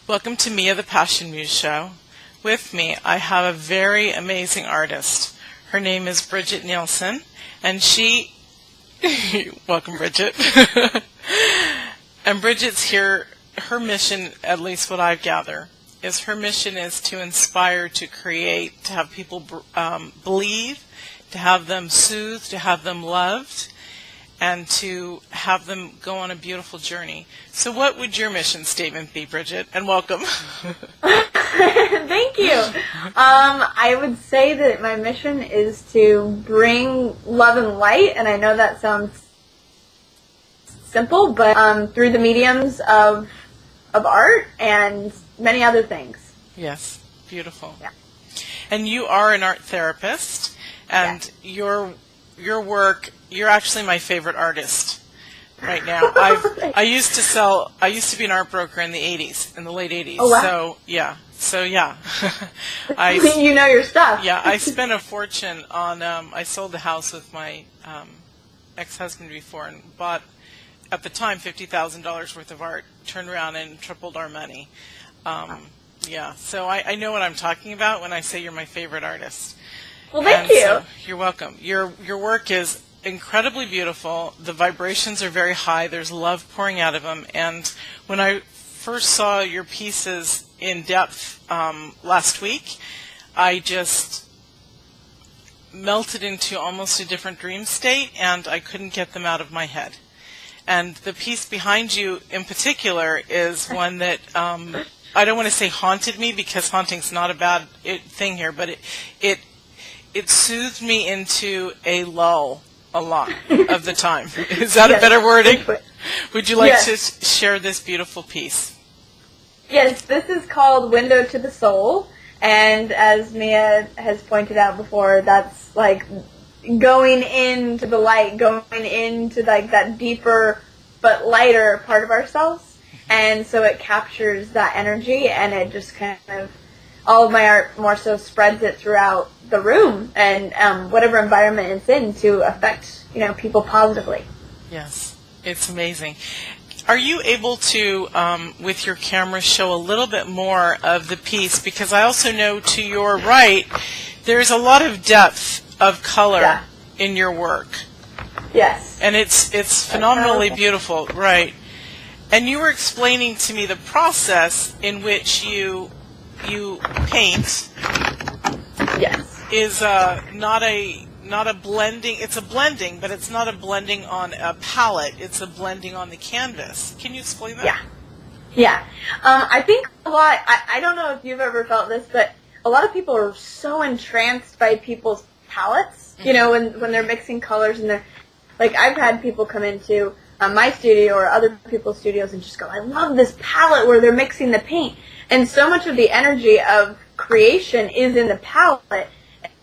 Welcome to Mia the Passion Muse Show. With me, I have a very amazing artist. Her name is Bridget Nielsen, and she... Welcome, Bridget. And Bridget's here, her mission, at least what I gather, is her mission is to inspire, to create, to have people believe, to have them soothed, to have them loved, and to have them go on a beautiful journey. So what would your mission statement be, Bridget? And welcome. Thank you. I would say that my mission is to bring love and light, and I know that sounds simple, but through the mediums of art and many other things. Yes, beautiful. Yeah. And you are an art therapist, and your work, you're actually my favorite artist right now. I used to be an art broker in the 80s, in the late 80s. Oh, wow. So yeah. You know your stuff. Yeah, I spent a fortune on, I sold the house with my ex-husband before and bought, at the time, $50,000 worth of art, turned around and tripled our money. Yeah, so I know what I'm talking about when I say you're my favorite artist. Well, thank you. So, you're welcome. Your work is incredibly beautiful. The vibrations are very high. There's love pouring out of them. And when I first saw your pieces in depth last week, I just melted into almost a different dream state, and I couldn't get them out of my head. And the piece behind you in particular is one that I don't want to say haunted me, because haunting's not a bad thing here, but it soothed me into a lull a lot of the time. Is that a better wording? Would you like to share this beautiful piece? Yes, this is called Window to the Soul, and as Mia has pointed out before, that's like going into the light, going into like that deeper but lighter part of ourselves, and so it captures that energy, and it just kind of, all of my art more so spreads it throughout the room and whatever environment it's in to affect, people positively. Yes, it's amazing. Are you able to, with your camera, show a little bit more of the piece? Because I also know to your right, there's a lot of depth of color in your work. Yes. And it's phenomenally beautiful, right? And you were explaining to me the process in which you paint. Yes. Is not a blending. It's a blending, but it's not a blending on a palette. It's a blending on the canvas. Can you explain that? Yeah. I think a lot. I don't know if you've ever felt this, but a lot of people are so entranced by people's palettes. Mm-hmm. When they're mixing colors, and they're like, I've had people come into my studio or other people's studios and just go, I love this palette where they're mixing the paint, and so much of the energy of creation is in the palette.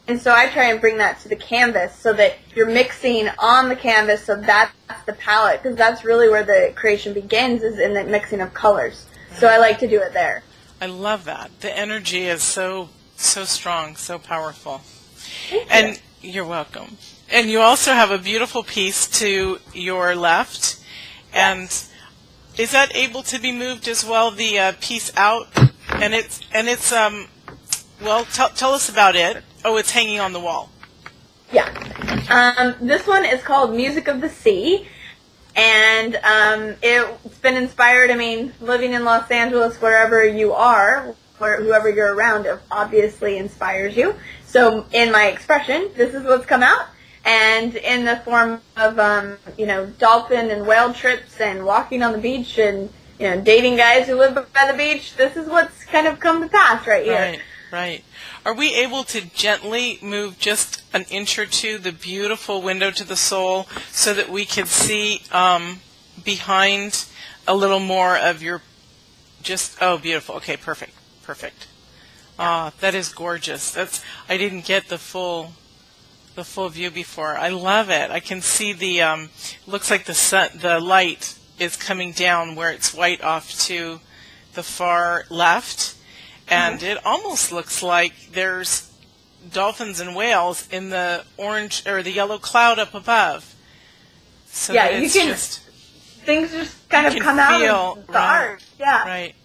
And so I try and bring that to the canvas so that you're mixing on the canvas, so that's the palette, because that's really where the creation begins, is in the mixing of colors. So I like to do it there. I love that. The energy is so strong, so powerful. Thank you. You're welcome. And you also have a beautiful piece to your left. And is that able to be moved as well, the piece out? And it's well, tell us about it. Oh, it's hanging on the wall. Yeah. This one is called Music of the Sea, and it's been inspired, living in Los Angeles, wherever you are, whoever you're around, it obviously inspires you. So in my expression, this is what's come out, and in the form of, dolphin and whale trips and walking on the beach and, dating guys who live by the beach, this is what's kind of come to pass right here. Right. Are we able to gently move just an inch or two the beautiful Window to the Soul so that we can see behind a little more of your beautiful. Okay, perfect. That is gorgeous. I didn't get the full view before. I love it. I can see the looks like the light is coming down where it's white off to the far left. And it almost looks like there's dolphins and whales in the orange or the yellow cloud up above. So things just kind of come out of the art. Yeah. Right.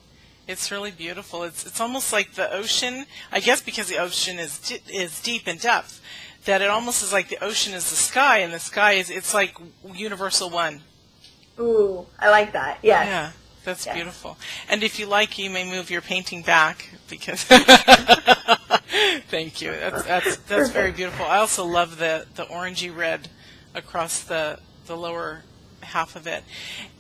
It's really beautiful. It's almost like the ocean. I guess because the ocean is deep in depth, that it almost is like the ocean is the sky, and the sky it's like universal one. Ooh, I like that. Yes. Yeah, that's beautiful. And if you like, you may move your painting back because. Thank you. That's very beautiful. I also love the orangey red across the lower half of it.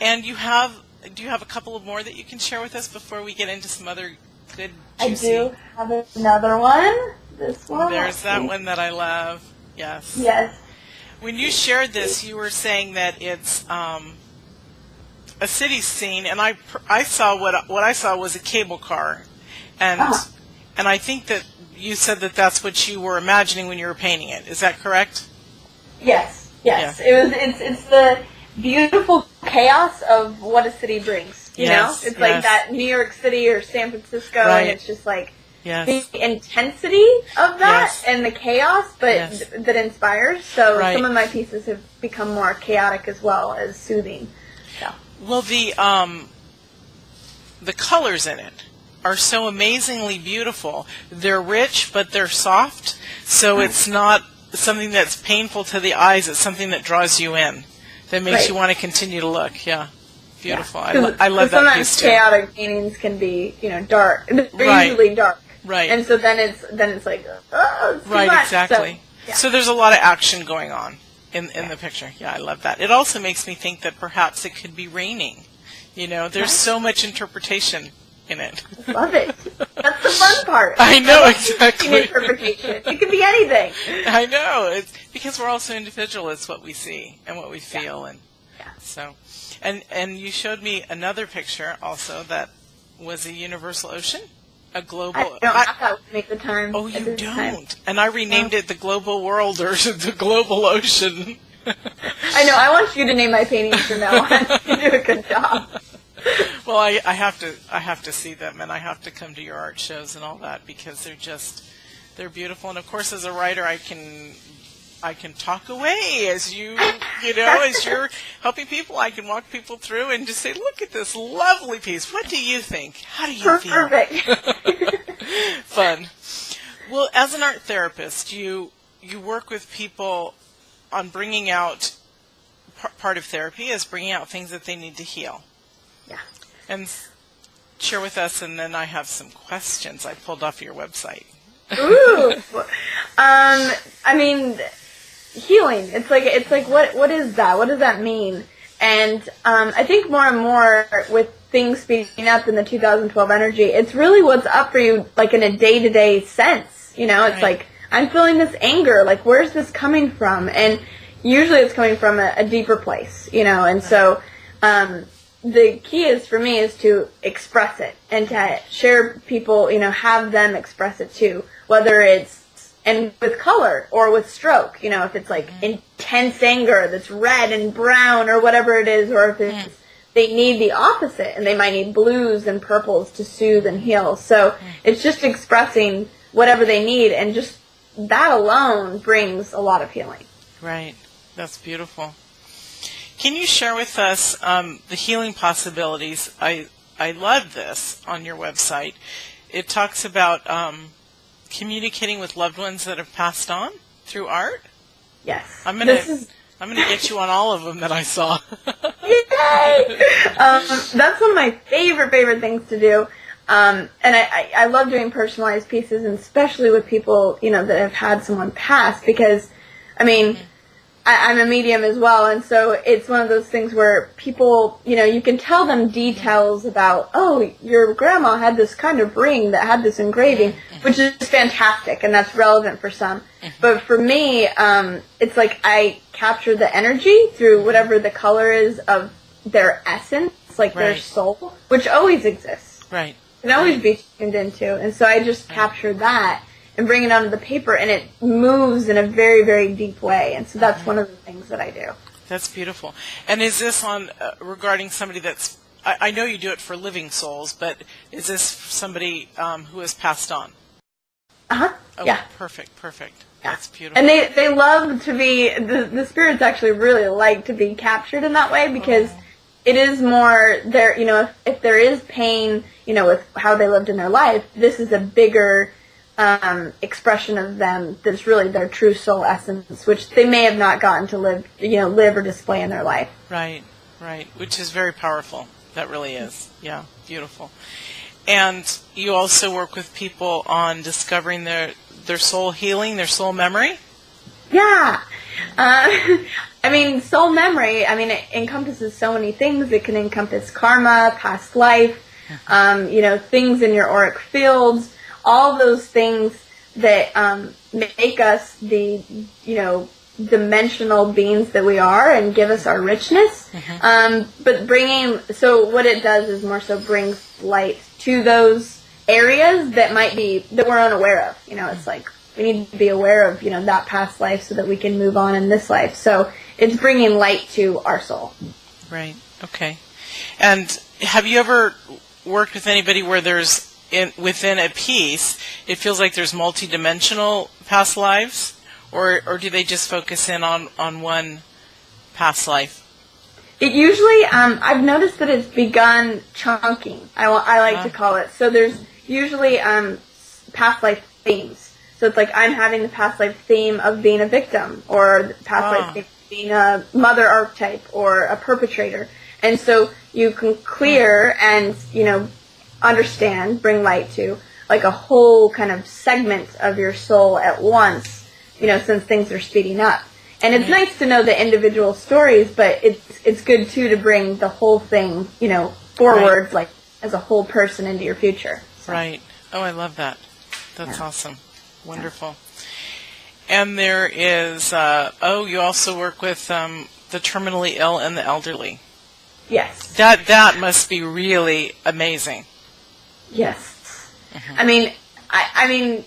And do you have a couple of more that you can share with us before we get into some other good juicy? I do have another one. This one. There's that one that I love. Yes. Yes. When you shared this, you were saying that it's a city scene, and I saw what I saw was a cable car, and and I think that you said that that's what you were imagining when you were painting it. Is that correct? Yes. Yes. Yeah. It's the beautiful chaos of what a city brings. You know, it's like that New York City or San Francisco, and it's just like the intensity of that and the chaos, but that inspires. So some of my pieces have become more chaotic as well as soothing. So. Well, the colors in it are so amazingly beautiful. They're rich, but they're soft, so it's not something that's painful to the eyes. It's something that draws you in, that makes you want to continue to look. Yeah, beautiful. Yeah. I love that piece too. Sometimes chaotic paintings can be, dark. They're usually dark. Right. And so then it's like, oh, it's too much. Exactly. So there's a lot of action going on in the picture. Yeah, I love that. It also makes me think that perhaps it could be raining. There's so much interpretation in it. I love it. That's the fun part. I know, exactly. Interpretation. It could be anything. I know. It's because we're all so individual. It's what we see and what we feel, and so. And you showed me another picture also that was a universal ocean, a global. I don't have that with me at the time. Oh, you don't. And I renamed it the global world or the global ocean. I know. I want you to name my paintings from now on. You do a good job. Well, I have to see them, and I have to come to your art shows and all that because they're beautiful. And of course, as a writer, I can talk away as as you're helping people. I can walk people through and just say, look at this lovely piece. What do you think? How do you feel? Perfect. Fun. Well, as an art therapist, you work with people on bringing out, part of therapy is bringing out things that they need to heal. Yeah. And share with us, and then I have some questions I pulled off your website. Ooh. I mean, healing. It's like what is that? What does that mean? And I think more and more with things speeding up in the 2012 energy, it's really what's up for you, like in a day-to-day sense. It's like, I'm feeling this anger. Like, where's this coming from? And usually it's coming from a deeper place, and so the key is for me is to express it and to share people, have them express it too, whether it's and with color or with stroke, if it's like intense anger that's red and brown or whatever it is, or if it's they need the opposite and they might need blues and purples to soothe and heal. So it's just expressing whatever they need, and just that alone brings a lot of healing. Right. That's beautiful. Can you share with us the healing possibilities? I love this on your website. It talks about communicating with loved ones that have passed on through art. Yes. I'm gonna get you on all of them that I saw. Yay! That's one of my favorite things to do. And I love doing personalized pieces, and especially with people, that have had someone pass, because, I mean, I'm a medium as well, and so it's one of those things where people, you can tell them details about, oh, your grandma had this kind of ring that had this engraving, which is fantastic, and that's relevant for some. But for me, it's like I capture the energy through whatever the color is of their essence, like their soul, which always exists. Right. It can always be tuned into, and so I just capture that and bring it onto the paper, and it moves in a very, very deep way. And so that's one of the things that I do. That's beautiful. And is this on regarding somebody that's, I know you do it for living souls, but is this somebody who has passed on? Uh-huh. Oh, yeah. Perfect. Yeah. That's beautiful. And they love to be, the spirits actually really like to be captured in that way, because it is more there, if there is pain, with how they lived in their life, this is a bigger expression of them that's really their true soul essence, which they may have not gotten to live or display in their life. Right, which is very powerful. That really is. Yeah, beautiful. And you also work with people on discovering their soul healing, their soul memory? Yeah. Soul memory, it encompasses so many things. It can encompass karma, past life, things in your auric fields, all those things that make us the, dimensional beings that we are and give us our richness. But so what it does is more so brings light to those areas that we're unaware of. It's like we need to be aware of, that past life so that we can move on in this life. So it's bringing light to our soul. Right. Okay. And have you ever worked with anybody where within a piece, it feels like there's multidimensional past lives, or do they just focus in on one past life? It usually, I've noticed that it's begun chunking. I like to call it. So there's usually past life themes. So it's like I'm having the past life theme of being a victim, or the past life theme of being a mother archetype or a perpetrator. And so you can clear and, understand, bring light to, like a whole kind of segment of your soul at once, since things are speeding up. And it's nice to know the individual stories, but it's good, too, to bring the whole thing, forward, like, as a whole person into your future. So. Right. Oh, I love that. That's awesome. Wonderful. And there is, you also work with the terminally ill and the elderly. Yes. That must be really amazing. Yes.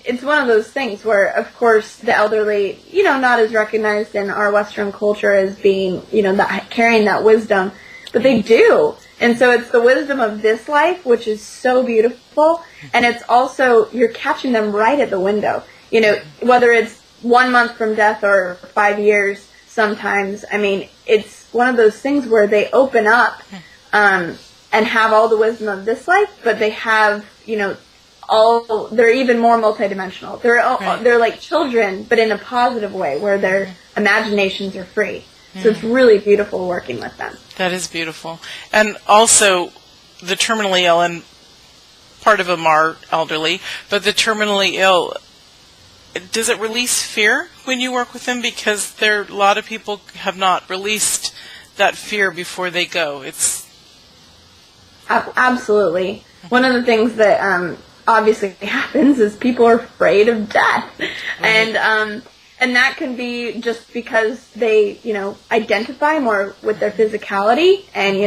It's one of those things where, of course, the elderly, not as recognized in our Western culture as being, carrying that wisdom, but they do. And so it's the wisdom of this life, which is so beautiful, and it's also, you're catching them right at the window. Whether it's 1 month from death or 5 years sometimes, it's one of those things where they open up and have all the wisdom of this life, but they have, they're even more multidimensional. They're like children, but in a positive way, where their imaginations are free. So it's really beautiful working with them. That is beautiful. And also, the terminally ill, and part of them are elderly, but the terminally ill, does it release fear when you work with them? Because a lot of people have not released that fear before they go. It's absolutely. One of the things that obviously happens is people are afraid of death. Right. And that can be just because they, identify more with their physicality and,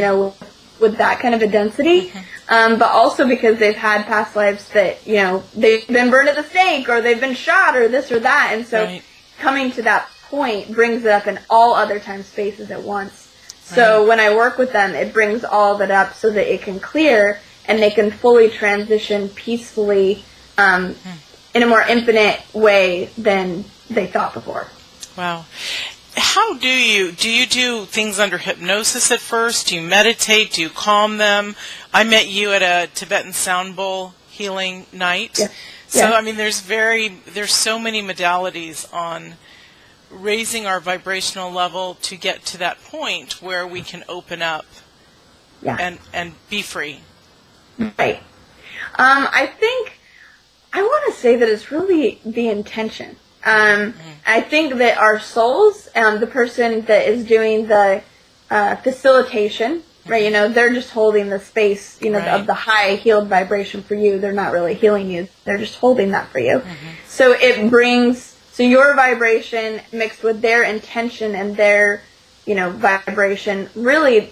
with that kind of a density. But also because they've had past lives that, they've been burned at the stake, or they've been shot, or this or that. And so coming to that point brings it up in all other time spaces at once. So when I work with them, it brings all of it up so that it can clear and they can fully transition peacefully in a more infinite way than they thought before. Wow. How do you do things under hypnosis at first? Do you meditate? Do you calm them? I met you at a Tibetan sound bowl healing night. Yeah. So, there's so many modalities on raising our vibrational level to get to that point where we can open up and be free. Right. I think I want to say that it's really the intention. I think that our souls, the person that is doing the facilitation, right, they're just holding the space, of the high healed vibration for you. They're not really healing you. They're just holding that for you. So it brings, your vibration mixed with their intention and their, vibration, really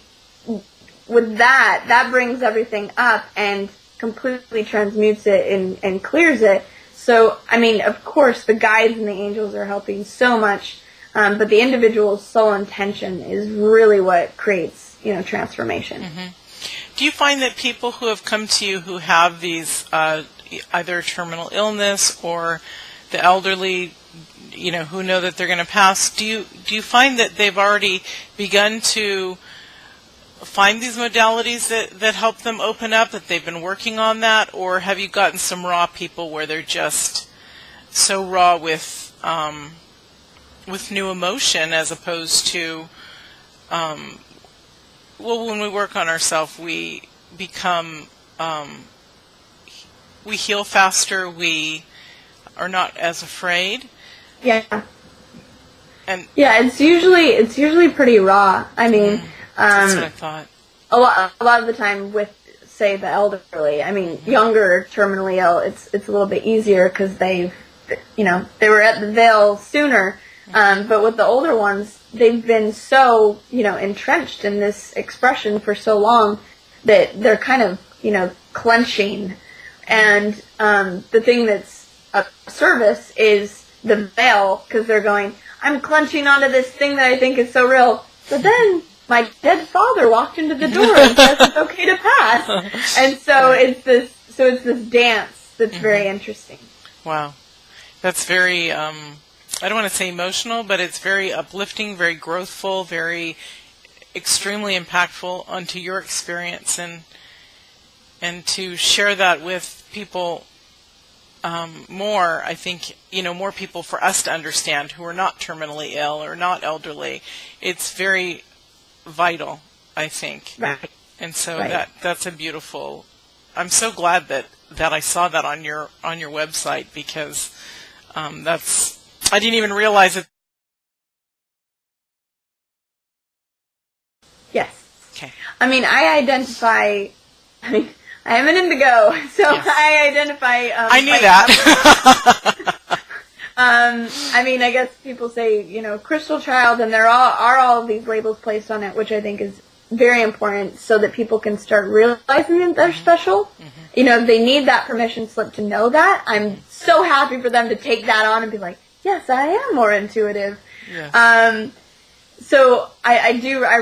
with that brings everything up and completely transmutes it and clears it. So, of course, the guides and the angels are helping so much, but the individual's soul intention is really what creates, transformation. Do you find that people who have come to you who have these either terminal illness or the elderly, who know that they're going to pass, do you find that they've already begun to find these modalities that help them open up, that they've been working on that, or have you gotten some raw people where they're just so raw with new emotion as opposed to, when we work on ourselves, we become, we heal faster, we are not as afraid. Yeah. And yeah, it's usually pretty raw. I mean, that's what I thought. A lot of the time with, say, the elderly, I mean, younger terminally ill, it's a little bit easier because they were at the veil sooner. But with the older ones, they've been so, entrenched in this expression for so long that they're kind of, clenching. And the thing that's a service is the veil, because they're going, I'm clenching onto this thing that I think is so real. But then my dead father walked into the door and says it's okay to pass. And so it's this dance that's very interesting. Wow. That's very, I don't want to say emotional, but it's very uplifting, very growthful, very extremely impactful onto your experience, and to share that with people more, I think, more people for us to understand who are not terminally ill or not elderly. It's very vital, I think. Right. And so right. that's a beautiful, I'm so glad that I saw that on your website, because I didn't even realize it. Yes. Okay. I mean, I am an indigo, so yes. I identify. I knew that. I mean, I guess people say, crystal child, and there are all these labels placed on it, which I think is very important, so that people can start realizing that they're special. Mm-hmm. They need that permission slip to know that. I'm so happy for them to take that on and be like, yes, I am more intuitive. Yes. So I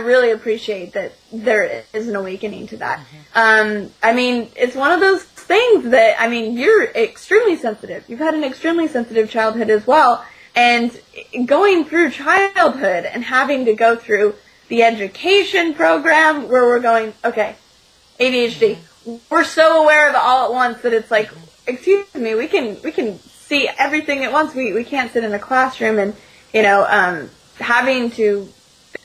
really appreciate that there is an awakening to that. Mm-hmm. I mean, it's one of those things that, I mean, you're extremely sensitive. You've had an extremely sensitive childhood as well. And going through childhood and having to go through the education program where we're going, okay, ADHD, mm-hmm. we're so aware of it all at once that it's like, excuse me, we can see everything at once. We can't sit in a classroom and, having to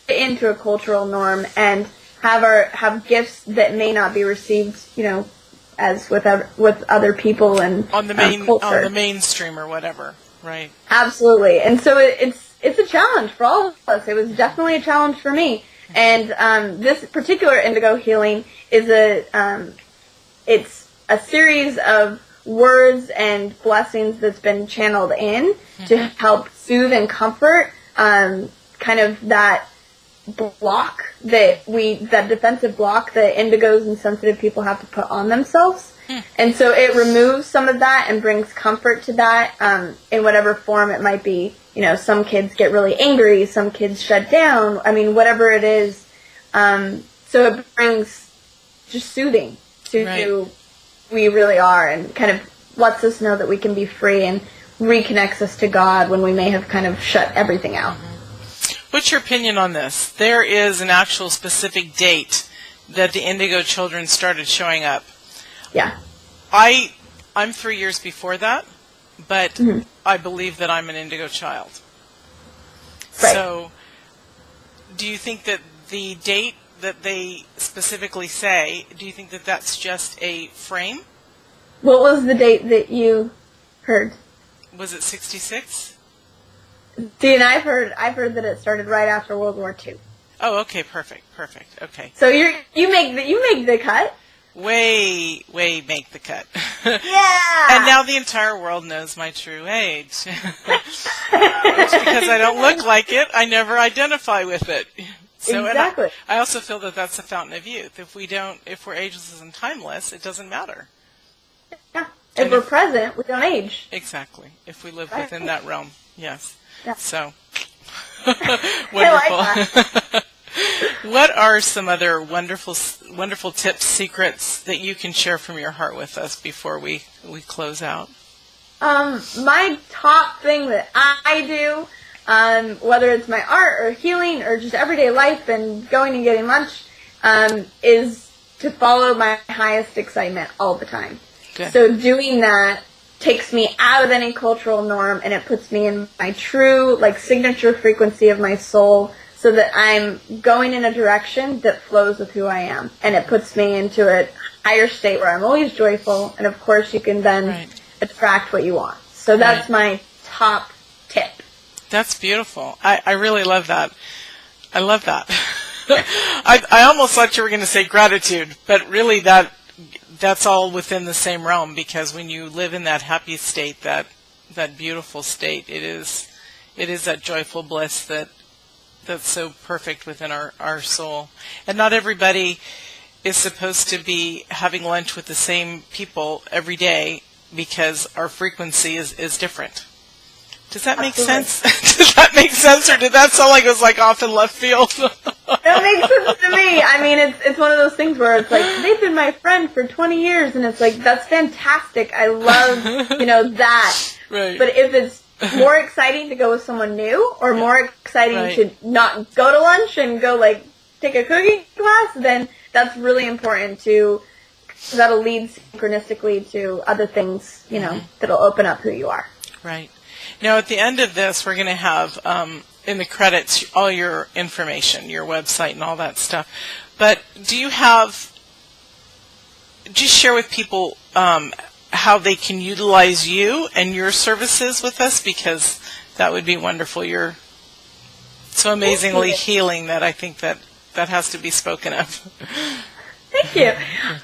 fit into a cultural norm and have gifts that may not be received, as with other people and on the mainstream or whatever, right? Absolutely. And so it's a challenge for all of us. It was definitely a challenge for me. And this particular Indigo Healing is it's a series of words and blessings that's been channeled in to help soothe and comfort kind of that block that defensive block that indigos and sensitive people have to put on themselves. And so it removes some of that and brings comfort to that in whatever form it might be. Some kids get really angry, some kids shut down. I mean, whatever it is. So it brings just soothing to who we really are, and kind of lets us know that we can be free and reconnects us to God when we may have kind of shut everything out. What's your opinion on this? There is an actual specific date that the Indigo Children started showing up. Yeah. I'm 3 years before that, but I believe that I'm an Indigo child. Right. So do you think that the date that they specifically say, do you think that that's just a frame? What was the date that you heard? Was it 66? See, and I've heard that it started right after World War II. Oh, okay, perfect, okay. So you make the cut. Way make the cut. Yeah. And now the entire world knows my true age. Because I don't look like it, I never identify with it. So, exactly. And I also feel that that's the fountain of youth. If we're ageless and timeless, it doesn't matter. Yeah. If we're present, we don't age. Exactly. If we live within that realm, yes. Yeah. So, wonderful. I like that. What are some other wonderful tips, secrets that you can share from your heart with us before we close out? My top thing that I do, whether it's my art or healing or just everyday life and going and getting lunch, is to follow my highest excitement all the time. Good. So doing that takes me out of any cultural norm, and it puts me in my true, like, signature frequency of my soul, so that I'm going in a direction that flows with who I am. And it puts me into a higher state where I'm always joyful, and of course you can then attract what you want. So that's my top tip. That's beautiful. I really love that. I love that. I almost thought you were going to say gratitude, but really that's all within the same realm, because when you live in that happy state, that beautiful state, it is that joyful bliss that's so perfect within our soul. And not everybody is supposed to be having lunch with the same people every day, because our frequency is different. Does that make sense? Does that make sense, or did that sound like it was like off in left field? That makes sense to me. I mean, it's one of those things where it's like, they've been my friend for 20 years, and it's like, that's fantastic. I love, that. Right. But if it's more exciting to go with someone new, or more exciting to not go to lunch and go, like, take a cooking class, then that's really important that'll lead synchronistically to other things, that'll open up who you are. Right. Now, at the end of this, we're going to have, in the credits, all your information, your website and all that stuff. But do you share with people how they can utilize you and your services with us? Because that would be wonderful. You're so amazingly healing that I think that has to be spoken of. Thank you.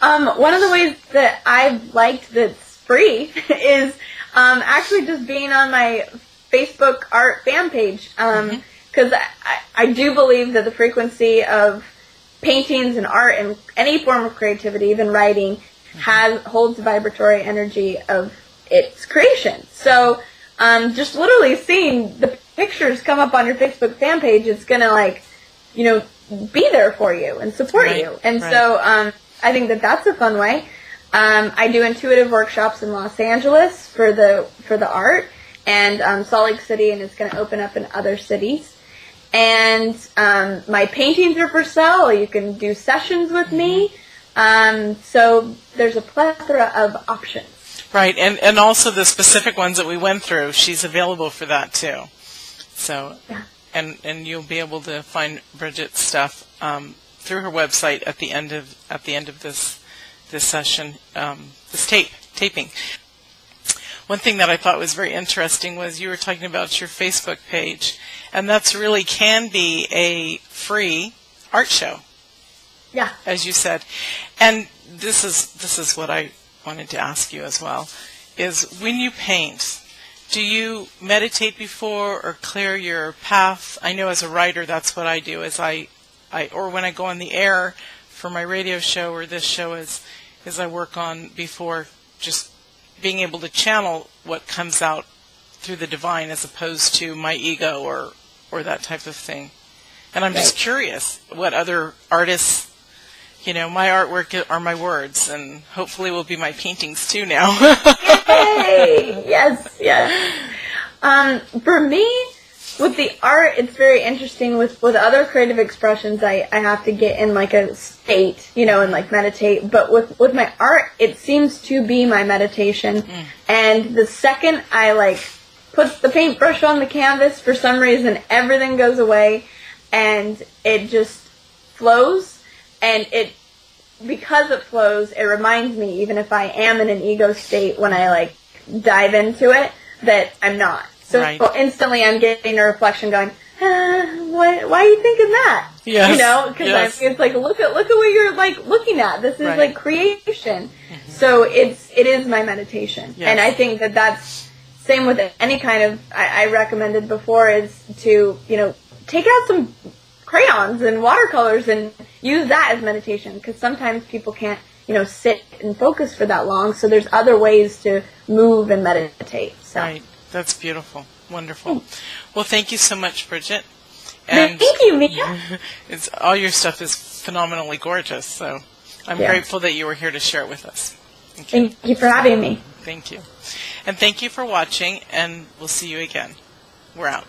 One of the ways that I've liked that's free is actually just being on my Facebook art fan page, because I do believe that the frequency of paintings and art and any form of creativity, even writing, holds the vibratory energy of its creation. So just literally seeing the pictures come up on your Facebook fan page, it's going to, be there for you and support you. And so I think that's a fun way. I do intuitive workshops in Los Angeles for the art, and Salt Lake City, and it's going to open up in other cities. And my paintings are for sale. You can do sessions with me. So there's a plethora of options. Right, and also the specific ones that we went through, she's available for that too. So, and you'll be able to find Bridget's stuff through her website at the end of this session, this taping. One thing that I thought was very interesting was you were talking about your Facebook page, and that's really can be a free art show. Yeah. As you said. And this is what I wanted to ask you as well, is when you paint, do you meditate before or clear your path? I know as a writer that's what I do, is or when I go on the air for my radio show or this show is I work on before just being able to channel what comes out through the divine as opposed to my ego or that type of thing. And I'm just curious what other artists, my artwork are my words, and hopefully will be my paintings too now. Yay! Yes. For me, with the art, it's very interesting. With other creative expressions, I have to get in like a state, and like meditate. But with my art, it seems to be my meditation. And the second I put the paintbrush on the canvas, for some reason, everything goes away, and it just flows. And because it flows, it reminds me, even if I am in an ego state when I dive into it, that I'm not. So instantly I'm getting a reflection going, why are you thinking that? Yes. Because it's like, look at what you're looking at. This is creation. Mm-hmm. So it is my meditation. Yes. And I think that's same with any kind of, I recommended before, is to, take out some crayons and watercolors and use that as meditation, because sometimes people can't, sit and focus for that long. So there's other ways to move and meditate. So. Right. That's beautiful. Wonderful. Well, thank you so much, Bridget. And thank you, Mia. All your stuff is phenomenally gorgeous, so I'm grateful that you were here to share it with us. Thank you for having me. Thank you. And thank you for watching, and we'll see you again. We're out.